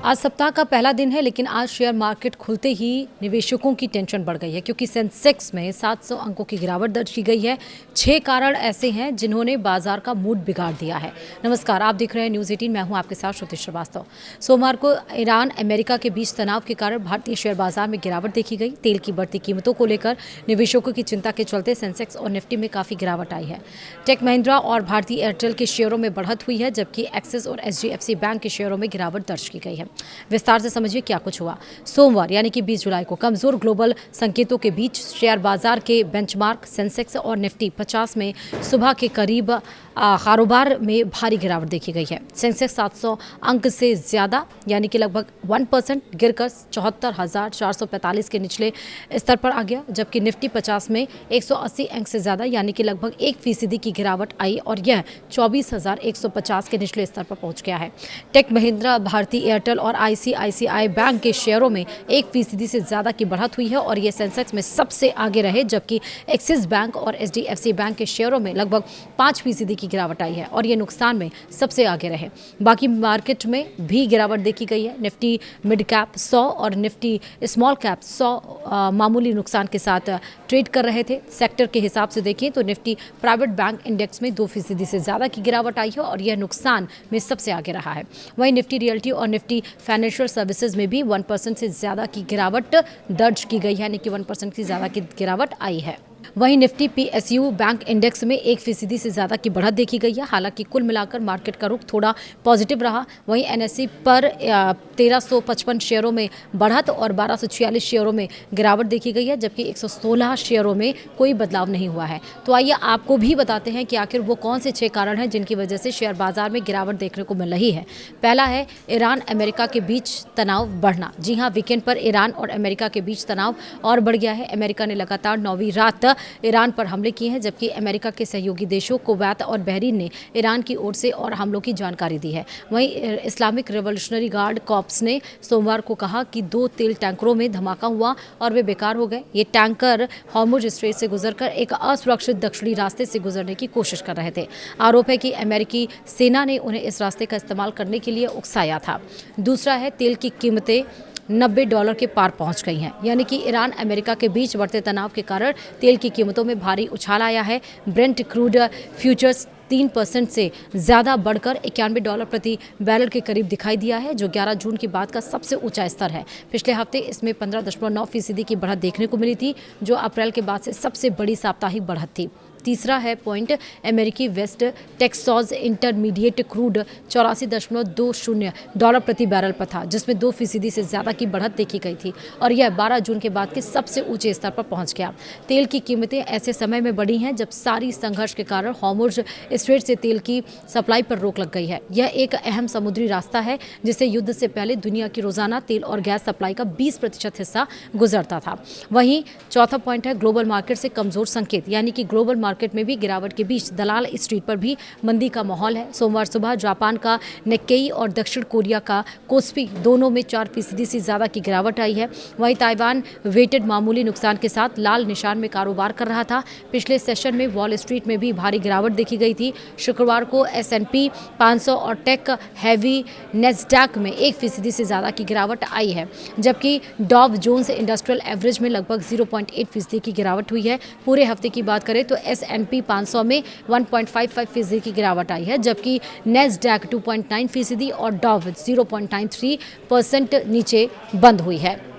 आज सप्ताह का पहला दिन है, लेकिन आज शेयर मार्केट खुलते ही निवेशकों की टेंशन बढ़ गई है क्योंकि सेंसेक्स में 700 अंकों की गिरावट दर्ज की गई है। 6 कारण ऐसे हैं जिन्होंने बाजार का मूड बिगाड़ दिया है। नमस्कार, आप देख रहे हैं न्यूज़ 18। मैं हूं आपके साथ श्रुति श्रीवास्तव। सोमवार को ईरान अमेरिका के बीच तनाव के कारण भारतीय शेयर बाजार में गिरावट देखी गई। तेल की बढ़ती कीमतों को लेकर निवेशकों की चिंता के चलते सेंसेक्स और निफ्टी में काफ़ी गिरावट आई है। टेक महिंद्रा और भारतीय एयरटेल के शेयरों में बढ़त हुई है, जबकि एक्सिस और एचडीएफसी बैंक के शेयरों में गिरावट दर्ज की गई है। विस्तार से समझिए क्या कुछ हुआ। सोमवार यानी कि 20 जुलाई को कमजोर ग्लोबल संकेतों के बीच शेयर बाजार के बेंचमार्क सेंसेक्स और निफ्टी 50 में सुबह के करीब कारोबार में भारी गिरावट देखी गई है। सेंसेक्स 700 अंक से ज्यादा यानी कि लगभग 1% गिरकर 74,445 के निचले स्तर पर आ गया, जबकि निफ्टी 50 में 180 अंक से ज्यादा यानी कि लगभग 1% की गिरावट आई और यह 24,150 के निचले स्तर पर पहुंच गया है। टेक महिंद्रा, भारतीय एयरटेल और आईसीआईसीआई बैंक के शेयरों में 1% से ज्यादा की बढ़त हुई है और ये सेंसेक्स में सबसे आगे रहे, जबकि एक्सिस बैंक और एचडीएफसी बैंक के शेयरों में लगभग 5% की गिरावट आई है और ये नुकसान में सबसे आगे रहे। बाकी मार्केट में भी गिरावट देखी गई है। निफ्टी मिड कैप 100 और निफ्टी स्मॉल कैप 100 मामूली नुकसान के साथ ट्रेड कर रहे थे। सेक्टर के हिसाब से देखें तो निफ्टी प्राइवेट बैंक इंडेक्स में 2% से ज्यादा की गिरावट आई है और यह नुकसान में सबसे आगे रहा है। वहीं निफ्टी रियल्टी और निफ्टी फाइनेंशियल सर्विसेज में भी 1% से ज्यादा की गिरावट दर्ज की गई है, यानी कि 1% से ज्यादा की गिरावट आई है। वहीं निफ्टी पीएसयू बैंक इंडेक्स में 1% से ज्यादा की बढ़त देखी गई है। हालांकि कुल मिलाकर मार्केट का रुख थोड़ा पॉजिटिव रहा। वहीं एनएसई पर 1355 शेयरों में बढ़त और 1246 शेयरों में गिरावट देखी गई है, जबकि 116 शेयरों में कोई बदलाव नहीं हुआ है। तो आइए आपको भी बताते हैं कि आखिर वो कौन से 6 कारण हैं जिनकी वजह से शेयर बाजार में गिरावट देखने को मिल रही है। पहला है ईरान अमेरिका के बीच तनाव बढ़ना। जी हाँ, वीकेंड पर ईरान और अमेरिका के बीच तनाव और बढ़ गया है। अमेरिका ने लगातार 9वीं रात ईरान पर हमले किए हैं, जबकि अमेरिका के सहयोगी देशों कुवैत और बहरीन ने ईरान की ओर से और हमलों की जानकारी दी है। वहीं इस्लामिक रिवॉल्यूशनरी गार्ड कॉर्प्स ने सोमवार को कहा कि 2 तेल टैंकरों में धमाका हुआ और वे बेकार हो गए। ये टैंकर हॉर्मुज स्ट्रेट से गुजरकर एक असुरक्षित दक्षिणी रास्ते से गुजरने की कोशिश कर रहे थे। आरोप है कि अमेरिकी सेना ने उन्हें इस रास्ते का इस्तेमाल करने के लिए उकसाया था। दूसरा है तेल की कीमतें $90 के पार पहुंच गई हैं, यानी कि ईरान अमेरिका के बीच बढ़ते तनाव के कारण तेल की कीमतों में भारी उछाल आया है। ब्रेंट क्रूड फ्यूचर्स 3% से ज़्यादा बढ़कर $91 प्रति बैरल के करीब दिखाई दिया है, जो 11 जून के बाद का सबसे ऊंचा स्तर है। पिछले हफ्ते इसमें 15.9% की बढ़त देखने को मिली थी, जो अप्रैल के बाद से सबसे बड़ी साप्ताहिक बढ़त थी। तीसरा है पॉइंट अमेरिकी वेस्ट टेक्सास इंटरमीडिएट क्रूड $84.20 प्रति बैरल पर था, जिसमें 2% से ज़्यादा की बढ़त देखी गई थी और यह 12 जून के बाद के सबसे ऊंचे स्तर पर पहुंच गया। तेल की कीमतें ऐसे समय में बढ़ी हैं जब सारी संघर्ष के कारण हॉर्मुज स्ट्रेट से तेल की सप्लाई पर रोक लग गई है। यह एक अहम समुद्री रास्ता है जिससे युद्ध से पहले दुनिया की रोजाना तेल और गैस सप्लाई का 20% हिस्सा गुजरता था। वहीं चौथा पॉइंट है ग्लोबल मार्केट से कमजोर संकेत, यानी कि ग्लोबल मार्केट में भी गिरावट के बीच दलाल स्ट्रीट पर भी मंदी का माहौल है। सोमवार सुबह जापान का निक्केई और दक्षिण कोरिया का कोस्पी दोनों में 4% से ज्यादा की गिरावट आई है। वहीं ताइवान वेटेड मामूली नुकसान के साथ लाल निशान में कारोबार कर रहा था। पिछले सेशन में वॉल स्ट्रीट में भी भारी गिरावट देखी गई थी। शुक्रवार को S&P 500 और टेक हैवी नेस्डैक में 1% से ज्यादा की गिरावट आई है, जबकि डॉव जोन्स इंडस्ट्रियल एवरेज में लगभग 0.8% की गिरावट हुई है। पूरे हफ्ते की बात करें तो S&P 500 में 1.55% की गिरावट आई है, जबकि नेस्डैक 2.9% और डॉव 0.93% नीचे बंद हुई है।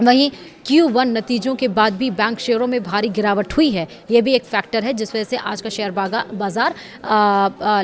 वहीं Q1 नतीजों के बाद भी बैंक शेयरों में भारी गिरावट हुई है। यह भी एक फैक्टर है जिस वजह से आज का शेयर बाजार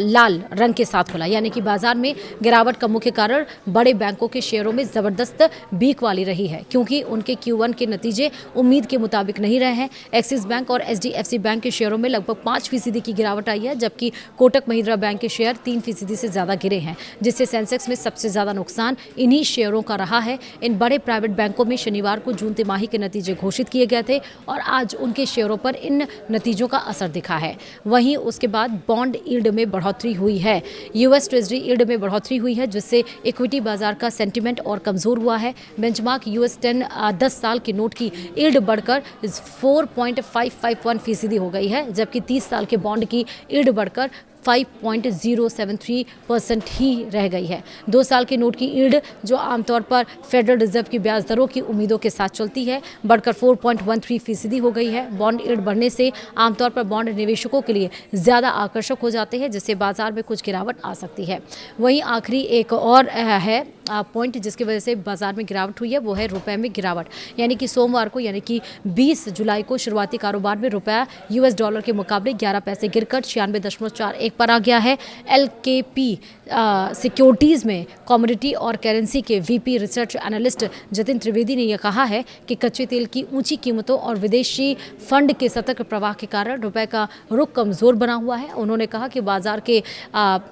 लाल रंग के साथ खुला, यानी कि बाजार में गिरावट का मुख्य कारण बड़े बैंकों के शेयरों में ज़बरदस्त बीक वाली रही है, क्योंकि उनके Q1 के नतीजे उम्मीद के मुताबिक नहीं रहे हैं। एक्सिस बैंक और एचडीएफसी बैंक के शेयरों में लगभग 5% की गिरावट आई है, जबकि कोटक महिंद्रा बैंक के शेयर 3% से ज़्यादा गिरे हैं, जिससे सेंसेक्स में सबसे ज़्यादा नुकसान इन्हीं शेयरों का रहा है। इन बड़े प्राइवेट बैंकों में शनिवार को जून तिमाही के नतीजे घोषित किए गए थे और आज उनके शेयरों पर इन नतीजों का असर दिखा है। वहीं उसके बाद बॉन्ड यील्ड में बढ़ोतरी हुई है। यूएस ट्रेजरी यील्ड में बढ़ोतरी हुई है, जिससे इक्विटी बाजार का सेंटीमेंट और कमजोर हुआ है। बेंचमार्क US10 साल की नोट की यील्ड बढ़कर 4.551% हो गई है, जबकि 30 साल के बॉन्ड की यील्ड बढ़कर 5.073% ही रह गई है। 2 साल के नोट की यील्ड, जो आमतौर पर फेडरल रिजर्व की ब्याज दरों की उम्मीदों के साथ चलती है, बढ़कर 4.13% हो गई है। बॉन्ड यील्ड बढ़ने से आमतौर पर बॉन्ड निवेशकों के लिए ज़्यादा आकर्षक हो जाते हैं, जिससे बाजार में कुछ गिरावट आ सकती है। वहीं आखिरी एक और है पॉइंट जिसकी वजह से बाजार में गिरावट हुई है, वो है रुपए में गिरावट। यानी कि सोमवार को, यानी कि 20 जुलाई को शुरुआती कारोबार में रुपया यूएस डॉलर के मुकाबले 11 पैसे गिरकर 96.41 पर आ गया है। एलकेपी सिक्योरिटीज़ में कमोडिटी और करेंसी के VP research analyst Jatin Trivedi ने यह कहा है कि कच्चे तेल की ऊंची कीमतों और विदेशी फंड के सतर्क प्रवाह के कारण रुपए का रुख कमज़ोर बना हुआ है। उन्होंने कहा कि बाजार के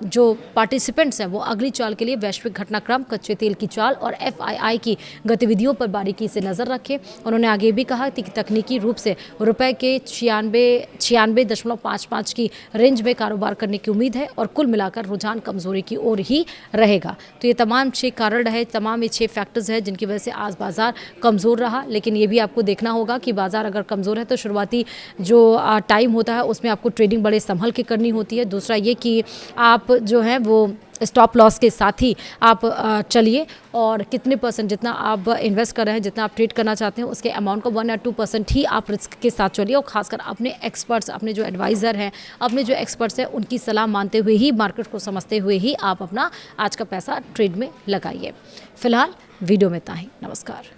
जो पार्टिसिपेंट्स हैं वो अगली चाल के लिए वैश्विक घटनाक्रम, कच्चे तेल की चाल और एफआईआई की गतिविधियों पर बारीकी से नज़र रखें। उन्होंने आगे भी कहा कि तकनीकी रूप से रुपए के 96.55 की रेंज में कारोबार करने की उम्मीद है और कुल मिलाकर रुझान कमजोरी की ओर ही रहेगा। तो ये तमाम 6 कारण रहे, तमाम ये 6 फैक्टर्स हैं जिनकी वजह से आज बाजार कमज़ोर रहा। लेकिन ये भी आपको देखना होगा कि बाजार अगर कमज़ोर है तो शुरुआती जो टाइम होता है उसमें आपको ट्रेडिंग बड़े संभल के करनी होती है। दूसरा ये कि आप जो है वो स्टॉप लॉस के साथ ही आप चलिए और कितने परसेंट जितना आप इन्वेस्ट कर रहे हैं, जितना आप ट्रेड करना चाहते हैं, उसके अमाउंट को 1 या 2% ही आप रिस्क के साथ चलिए। और खासकर अपने एक्सपर्ट्स, अपने जो एडवाइज़र हैं, अपने जो एक्सपर्ट्स हैं, उनकी सलाह मानते हुए ही, मार्केट को समझते हुए ही आप अपना आज का पैसा ट्रेड में लगाइए। फिलहाल वीडियो में इतना ही। नमस्कार।